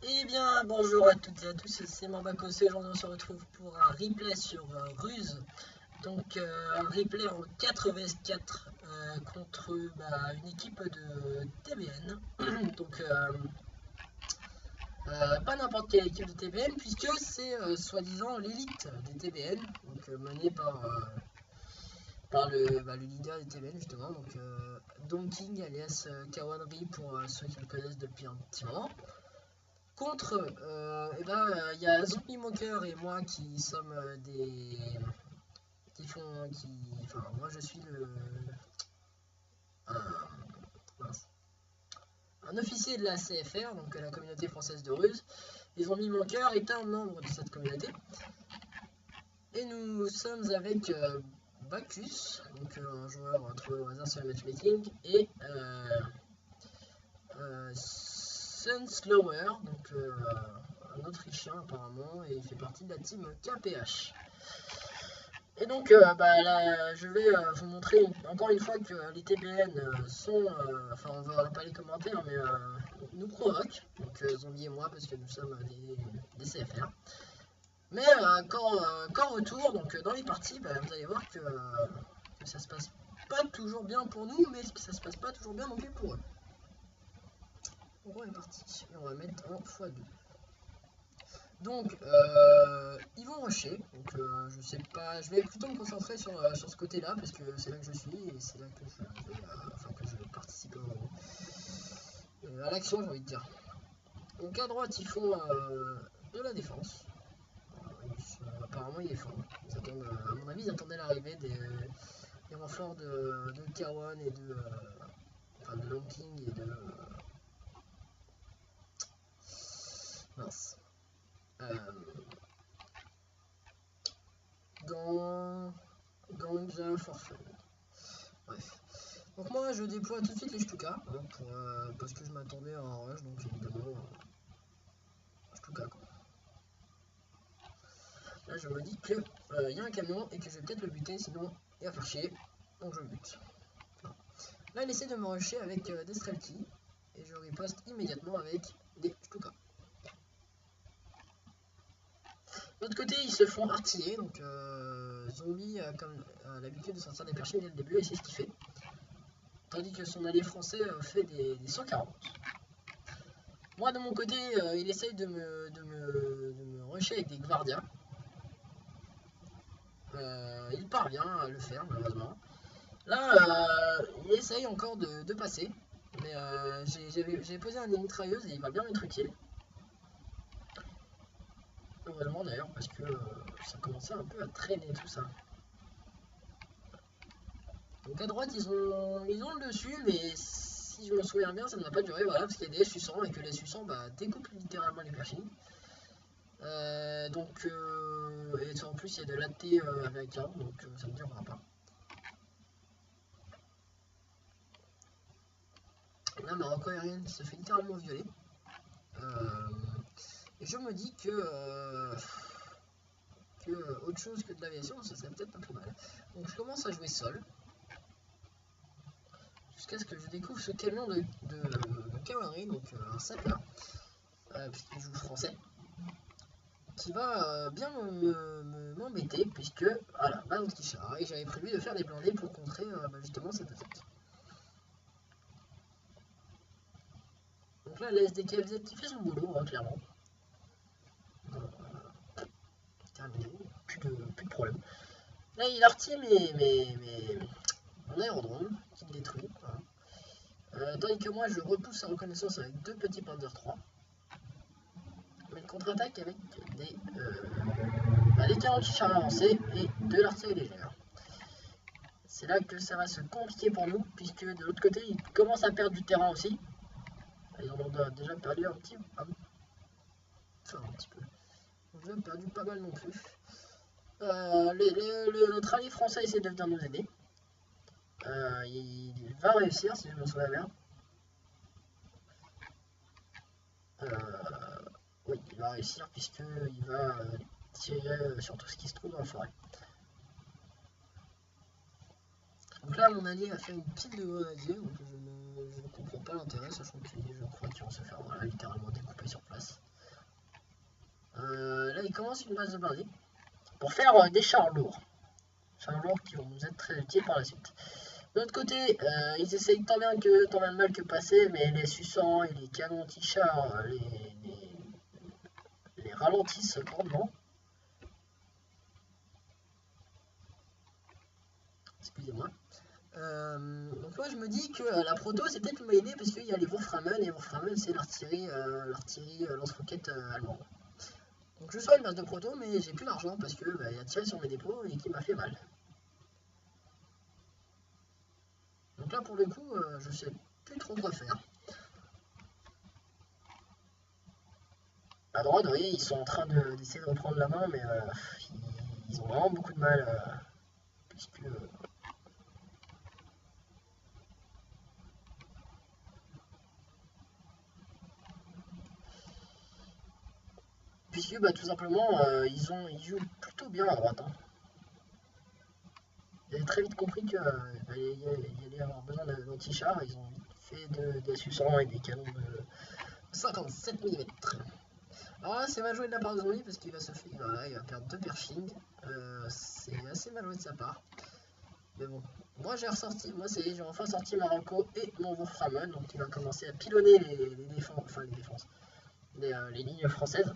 Eh bien, bonjour à toutes et à tous, c'est Mambakos et aujourd'hui on se retrouve pour un replay sur Ruse. Donc un replay en 4 vs 4 contre une équipe de TBN. Donc pas n'importe quelle équipe de TBN puisque c'est soi-disant l'élite des TBN, donc menée par le leader des TBN justement, donc Don King alias Kawanri pour ceux qui le connaissent depuis un petit moment. Contre, il y a Zombie Mocker et moi qui sommes enfin, moi je suis un, un officier de la CFR, donc la communauté française de Ruse. Et Zombie Mocker est un membre de cette communauté. Et nous sommes avec Bacchus, donc un joueur trouvé au hasard sur le matchmaking, et Sunslower, donc un Autrichien apparemment, et il fait partie de la team KPH. Et donc là, je vais vous montrer encore une fois que les TBN sont, enfin on va pas les commenter, hein, mais nous provoquent, donc Zombie et moi, parce que nous sommes des CFR. Mais quand retour, donc dans les parties, vous allez voir que ça se passe pas toujours bien pour nous, mais ça se passe pas toujours bien non plus pour eux. On est parti, et on va mettre en x2. Donc ils vont rusher, donc je sais pas, je vais plutôt me concentrer sur ce côté là parce que c'est là que je suis et c'est là que je vais participer à l'action, j'ai envie de dire. Donc à droite ils font de la défense. Apparemment ils les font. Ils attendent, à mon avis ils attendaient l'arrivée des renforts de Kawan et de Long King et de mince. Ganja for fun. Bref. Donc moi je déploie tout de suite les Stuka hein, parce que je m'attendais à un rush, donc évidemment Stuka quoi. Là je me dis que y a un camion et que je vais peut-être le buter, sinon il va faire chier, donc je le bute. Là il essaie de me rusher avec des Strelki et je riposte immédiatement avec des Stuka. De l'autre côté ils se font artiller, donc Zombie comme l'habitude de sortir des perchés dès le début et c'est ce qu'il fait. Tandis que son allié français fait des 140. Moi de mon côté, il essaye de me rusher avec des Gvardia. Il parvient à le faire malheureusement. Là, il essaye encore de passer. Mais j'ai posé un mitrailleuse et il va bien être utile. Heureusement d'ailleurs parce que ça commençait un peu à traîner tout ça. Donc à droite ils ont le dessus, mais si je me souviens bien ça ne va pas durer, voilà, parce qu'il y a des suçants et que les suçants découpent littéralement les perchings. Et en plus il y a de l'AT américain, donc ça ne durera pas. Là Marocco aérienne se fait littéralement violer. Et je me dis que autre chose que de l'aviation, ça serait peut-être pas plus mal. Donc je commence à jouer sol. Jusqu'à ce que je découvre ce camion de Kawanri, donc un sapeur, puisqu'il joue français, qui va bien m'embêter, puisque voilà, ballon de Kishara, et j'avais prévu de faire des blindés pour contrer justement cette attaque. Donc là, la SDKFZ qui fait son boulot, hein, clairement. Terminé, plus de problème. Là, il a retiré mon aérodrome, qui le détruit. Voilà. Tandis que moi, je repousse sa reconnaissance avec deux petits Panzer 3. Mais une contre-attaque avec des canons qui chargent avancés et de l'artillerie légère. C'est là que ça va se compliquer pour nous, puisque de l'autre côté, ils commencent à perdre du terrain aussi. Ils en ont déjà perdu un petit peu. Ils ont déjà perdu pas mal non plus. Notre allié français essaie de venir nous aider. Il va réussir, si je me souviens bien. Oui, il va réussir puisqu'il va tirer sur tout ce qui se trouve dans la forêt. Donc là, mon allié a fait une petite de grenadier, donc je ne comprends pas l'intérêt, sachant que je crois qu'ils vont se faire littéralement découper sur place. commencent une base de blindés pour faire des chars lourds. Chars lourds qui vont nous être très utiles par la suite. De l'autre côté, ils essayent tant bien de mal que passer, mais les suçants et les canons anti-chars les ralentissent grandement. Excusez-moi. Donc moi je me dis que la proto c'est peut-être une bonne idée parce qu'il y a les Wurframen et Wurframen c'est l'artillerie lance-roquette allemande. Donc je sois une base de proto mais j'ai plus d'argent parce que il a tiré sur mes dépôts et qui m'a fait mal. Donc là pour le coup je sais plus trop quoi faire. À droite vous voyez ils sont en train d'essayer de reprendre la main mais ils ont vraiment beaucoup de mal puisque tout simplement ils jouent plutôt bien à droite. Hein. Ils avaient très vite compris qu'il allait avoir besoin d'anti-chars, ils ont fait des suçants et des canons de 57 mm. Alors là c'est mal joué de la part de Zombie parce qu'il va se faire, voilà, il va perdre 2 Pershing, c'est assez mal joué de sa part. Mais bon, moi j'ai enfin sorti Marocco et mon Wurframen, donc il va commencer à pilonner les lignes françaises.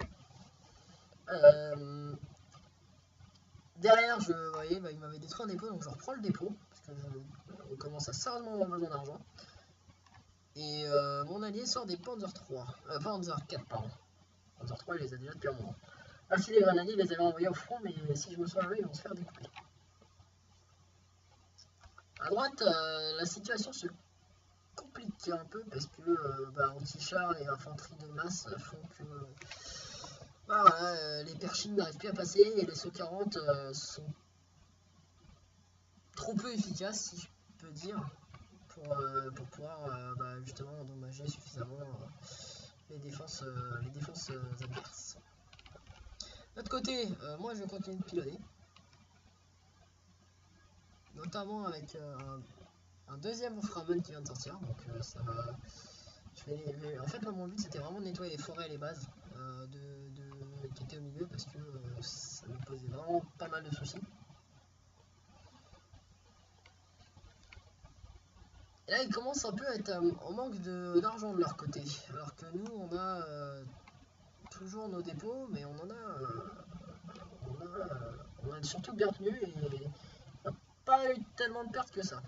Derrière, vous voyez, il m'avait détruit un dépôt, donc je reprends le dépôt, parce que on commence à sérieusement avoir besoin d'argent. Et mon allié sort des Panzer 3, Panzer 4, pardon. Panzer 3, il les a déjà depuis un moment. Ah si, les grenadiers, il les avait envoyés au front, mais si je me souviens, ils vont se faire découper. À droite, la situation se complique un peu, parce que anti-char et infanterie de masse font que... les Pershing n'arrivent plus à passer et les SO-40 sont trop peu efficaces, si je peux dire, pour pouvoir justement endommager suffisamment les défenses adverses. De l'autre côté, moi je continue de piloter, notamment avec un deuxième Wurframen qui vient de sortir, donc ça va... En fait, moi, mon but c'était vraiment de nettoyer les forêts et les bases qui étaient au milieu parce que ça me posait vraiment pas mal de soucis. Et là, ils commencent un peu à être en manque d'argent de leur côté, alors que nous, on a toujours nos dépôts, mais on a surtout bien tenu et on n'a pas eu tellement de pertes que ça.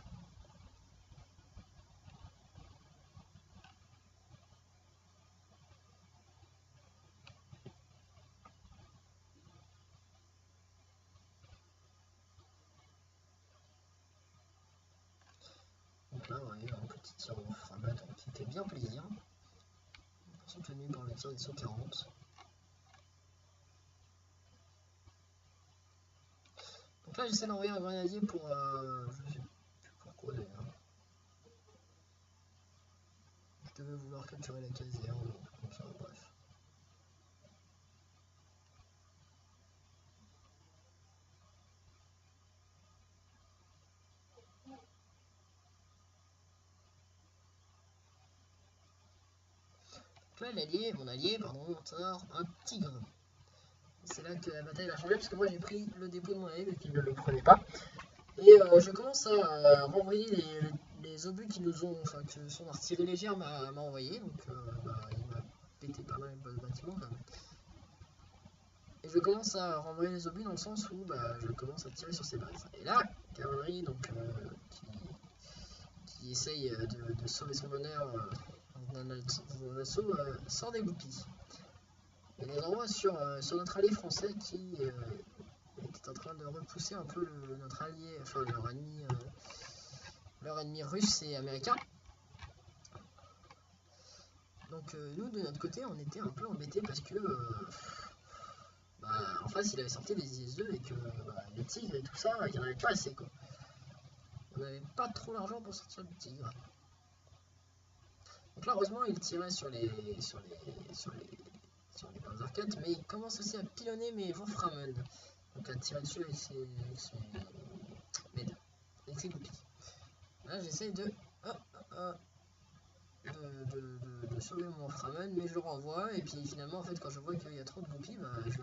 Donc là, vous voyez, un petit tir au Wurframen qui fait bien plaisir, soutenu par le tir des SO-40. Donc là, j'essaie d'envoyer un grenadier pour... je sais plus pourquoi d'ailleurs. Je devais vouloir capturer la caserne, comme ça, bref. Donc là, mon allié, sort un tigre. C'est là que la bataille va changer, parce que moi j'ai pris le dépôt de mon allié, mais qu'il ne le prenait pas. Et je commence à renvoyer les obus qui nous ont, enfin que son artillerie légère m'a envoyé, donc il m'a pété pas mal de bâtiments quand même. Et je commence à renvoyer les obus dans le sens où je commence à tirer sur ses bases. Et là, cavalerie donc qui essaye de sauver son honneur dans un assaut sort des goupilles. Et les envoie sur notre allié français qui était en train de repousser un peu notre allié, enfin leur ennemi russe et américain. Donc nous de notre côté on était un peu embêtés parce que en face il avait sorti des IS-2 et que les tigres et tout ça il n'y en avait pas assez quoi. On n'avait pas trop l'argent pour sortir du tigre. Donc là heureusement il tirait sur les Panzer 4 mais il commence aussi à pilonner mes Wurframen. Donc à tirer dessus avec ses goupilles. Là j'essaie de de sauver mon Framen, mais je le renvoie, et puis finalement, en fait, quand je vois qu'il y a trop de groupies, bah, je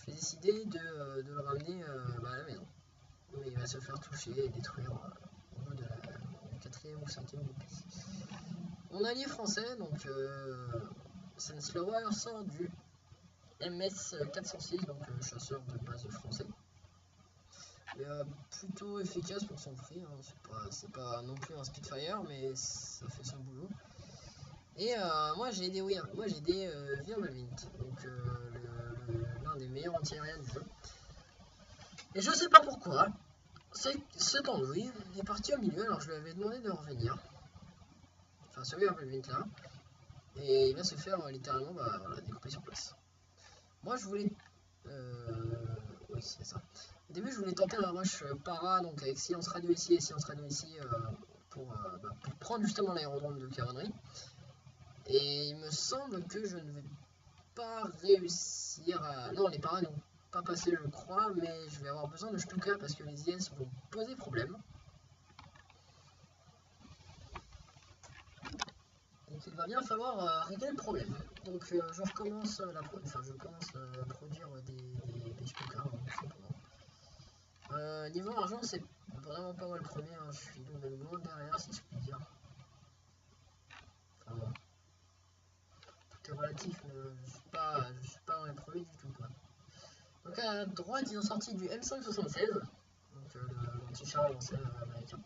vais décider de le ramener bah, à la maison. Mais il va se faire toucher et détruire au bout de la 4e ou 5e groupie. Mon allié français, donc Senslower, sort du MS 406, donc chasseur de base français. Mais plutôt efficace pour son prix, hein. C'est pas non plus un Spitfire, mais ça fait son boulot. Et moi j'ai des Wirbelwind, donc l'un des meilleurs anti-aériens du jeu. Et je sais pas pourquoi, cet andouille est parti au milieu, alors je lui avais demandé de revenir. Enfin ce Wirbelwind là. Et il va se faire littéralement bah, voilà, découper sur place. Moi je voulais... oui c'est ça. Au début je voulais tenter un rush para, donc avec silence radio ici et silence radio ici, pour prendre justement l'aérodrome de Cavalerie. Et il me semble que je ne vais pas réussir à... Non, les paras n'ont pas passé, je crois, mais je vais avoir besoin de Stuka parce que les IS vont poser problème. Donc il va bien falloir régler le problème. Donc je recommence à produire des Stuka, hein, tout simplement. Niveau argent, c'est vraiment pas mal le premier, hein. Je suis donc loin derrière, si je puis dire. Enfin, bon. Tout est relatif, mais je suis pas dans les premiers du tout, quoi. Donc à droite, ils ont sorti du M576, donc l'anti-char avancé américain.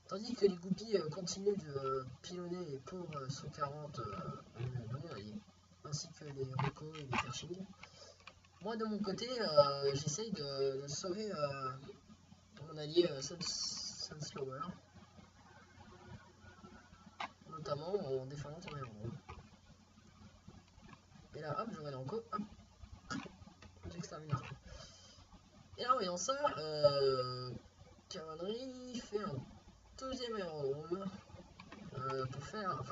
Tandis que les groupies continuent de pilonner les pauvres 140 de mon allié, ainsi que les Rocco et les Pershing. Moi de mon côté, j'essaye de sauver mon allié Sunslower, notamment en défendant son aérodrome. Et là, hop, je vais encore, hop, j'extermine un coup. Et là, voyant ça, Cavalerie fait un deuxième aérodrome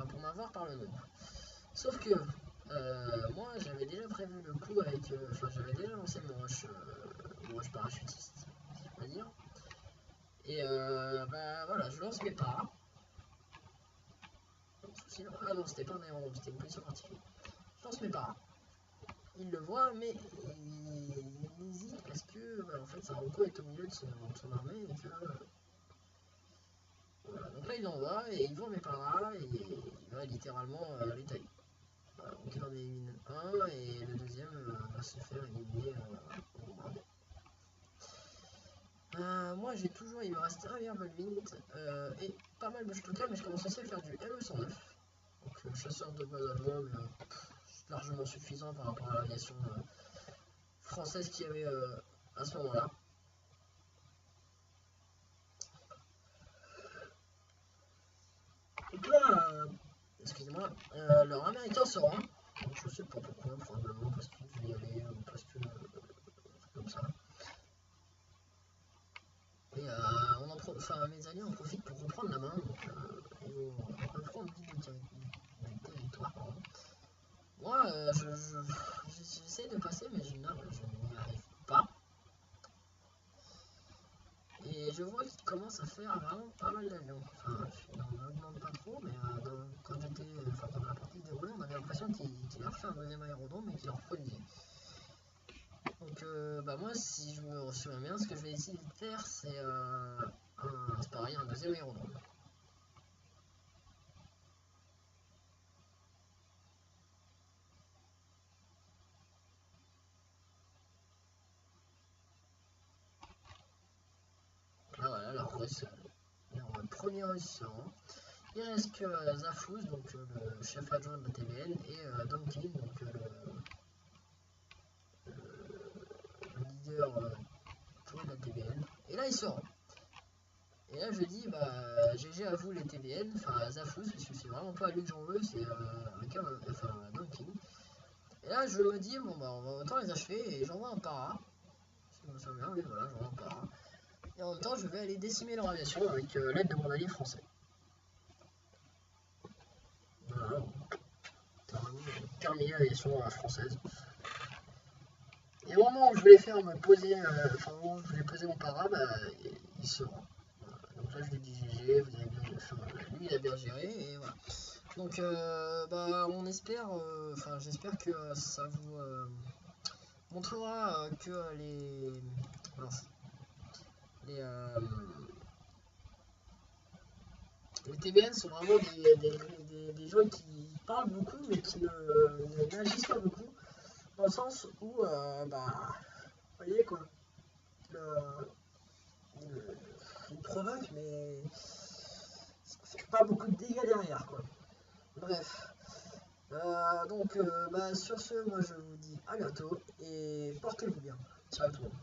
pour m'avoir par le nombre. Sauf que moi j'avais déjà prévu le coup avec. J'avais déjà lancé mon rush parachutiste, si je peux dire. Et bah voilà, je lance mes paras. Ah non, c'était pas un aérodrome, c'était une position fortifiée. Je lance mes paras. Il le voit, mais il hésite parce que bah, en fait, Saroko est au milieu de son armée et que. Voilà, donc là il l'envoie et il voit mes paras et il va littéralement les tailler. Voilà, donc il en élimine un et le deuxième va se faire éliminer au bombardement. Moi j'ai toujours, il me reste un Wirbelwind et pas mal de Stuka, mais je commence aussi à faire du ME109. Donc chasseur de base allemand, mais largement suffisant par rapport à l'aviation française qu'il y avait à ce moment-là. Donc là, excusez-moi, leur américain sera, donc je sais pas pourquoi, probablement parce qu'il devait y aller ou parce que comme ça. Et mes alliés en profitent pour reprendre la main, donc ils vont reprendre du territoire. Moi, j'essaie de passer, mais je n'y arrive pas. Et je vois qu'il commence à faire vraiment pas mal d'avions. Enfin, on n'augmente pas trop, mais quand la partie se déroulait, on avait l'impression qu'il a refait un deuxième aérodrome et qu'il en reproduisait. Donc, bah moi, si je me souviens bien, ce que je vais essayer de faire, c'est pareil, un deuxième aérodrome. Là, voilà, leur premier russe. Il reste que Zafuz, donc le chef adjoint de la TVN, et Donkin, donc le leader de la TVN. Et là, il sort. Et là, je dis, bah, GG à vous les TVN, enfin Zafuz, parce que c'est vraiment pas lui que j'en veux, c'est Donkin. Et là, je me dis, bon, bah, on va autant les achever, et j'envoie un para. Si je me souviens bien, oui, voilà, j'envoie un para. Et en même temps, je vais aller décimer leur aviation avec l'aide de mon allié français. Voilà, terminer l'aviation française. Et au moment où je voulais faire me poser, au moment où je voulais poser mon para, bah, il se rend. Voilà. Donc là, je lui dis GG, vous avez bien, lui il a bien géré et voilà. Donc bah on espère, enfin j'espère que ça vous montrera que mince, les, les TBN sont vraiment des gens qui parlent beaucoup mais qui n'agissent pas beaucoup, dans le sens où bah vous voyez quoi, ils provoquent mais ça fait pas beaucoup de dégâts derrière quoi. Bref. Donc, bah, sur ce, moi je vous dis à bientôt et portez-vous bien. Ciao tout le monde.